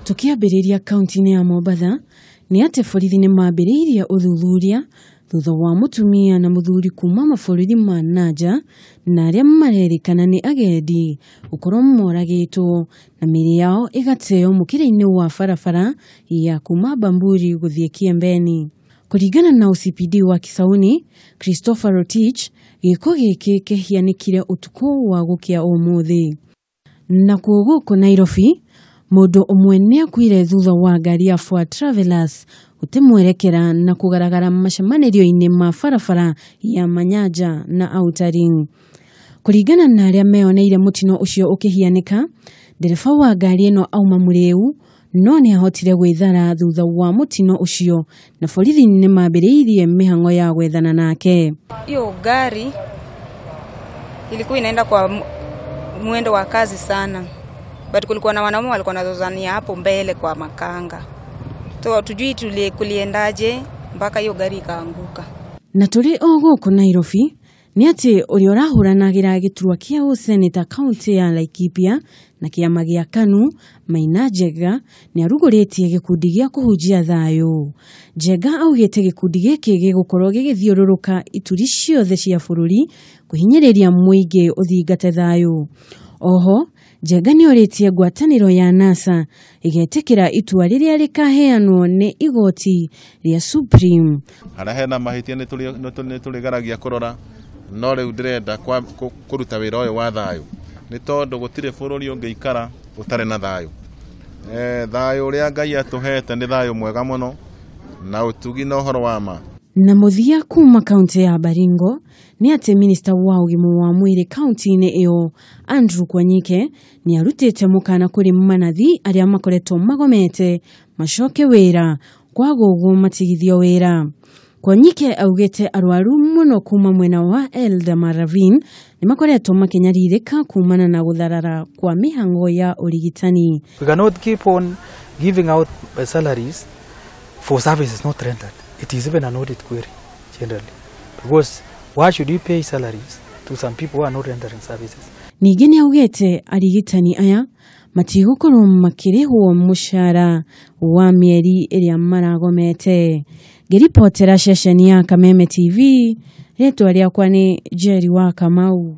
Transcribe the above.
Tukiambĩrĩria kaunti-inĩ ya Mombatha, nĩ atĩ borithi nĩ maambĩrĩirie ũthuthuria thutha wa mũtumia na mũthuri kuma mabũrũri ma nanja na arĩa marerĩkana nĩ agendi gũkorwo moragĩtwo na mĩĩrĩ yao ĩgateo mũkĩra-inĩ wa barabara ya kuma Bamburi gũthiĩ Kiembeni. Kũringana na OCPD wa Kisauni, Christopher Rotich, gĩko gĩkĩ kĩhianĩkire ũtukũ wa gũkĩa ũmũthĩ. Na guku Nairobi, mũndũ ũmwe nĩ akuire thutha wa ngari ya Ford Travelers gũtemwerekera na kũgaragara macemanĩrio-inĩ ma barabara ya Manyanja na Outering. Kũringana na arĩa meyoneire mũtino ũcio ũkĩhianĩka, ndereba wa ngari ĩno auma Mũrĩu no nĩ ahotire gwĩthara thutha wa mũtino ũcio na borithi nĩ maambĩrĩirie mĩhang'o ya gwethana nake. Hiyo gari ilikuwa inaenda kwa mwendo wa kasi sana. But kulikuwa na wanaume walikuwa wanazozania hapo mbele kwa makanga. Tujui kuliendaje mpaka hiyo gari ikaanguka. Na tũrĩ o gũkũ Nairobi, nĩ atĩ ũrĩa ũrahũranagĩra gĩturwa kĩa ũseneta kaunti ya Laikipia na kĩama gĩa KANU, Maina Njenga, nĩ arugũrĩtie gĩkundi gĩa kuhunjia thayu. Njenga augĩte gĩkundi gĩkĩ gĩgũkorwo gĩgĩthiũrũrũka ituri ciothe cia bũrũri kũhinyĩrĩria mũingĩ ũthingate thayu. Oho, Njenga nĩ orĩtie ngwatanĩro ya NASA ĩgetĩkĩra itua rĩrĩa rĩkaheanwo nĩ igoti rĩa Supreme. Arahena mahĩtia nĩ tũrĩgaragia kũrora, no rĩu ndĩrenda kũruta wĩra ũyũ wa thayu nĩ tondũ gũtirĩ bũrũri ũngĩikara ũtarĩ na thayu. Thayu ũrĩa Ngai atũhete nĩ thayu mwega mũno na ũtugi na ũhoro wa ma. Na mũthia kuma kaunti ya Baringo nĩ atĩ minista wa ũgima wa mwĩrĩ kaunti-inĩ ĩyo Andrew Kwanyike nĩ arutĩte mũkana kũrĩ manathi arĩa makoretwo magomete macoke wĩra kwaga ũguo matigithio wĩra. Kwanyike augĩte arwaru mũno kuma mwena wa Eldamaravine nĩ makoretwo makĩnyarirĩka kumana na gũtharara kwa mĩhang'o ya ũrigitani. We cannot keep on giving out salaries for services not rendered. It is even an audit query generally, because why should you pay salaries to some people who are not rendering services? Ningĩ nĩ augĩte arigitani aya matigũkorwo makĩrĩhwo mũcara wa mĩeri ĩrĩa maragomete. Ngĩripotera ceceni ya Kameme TV, rĩtwa rĩakwa nĩ Njeri wa Kamau.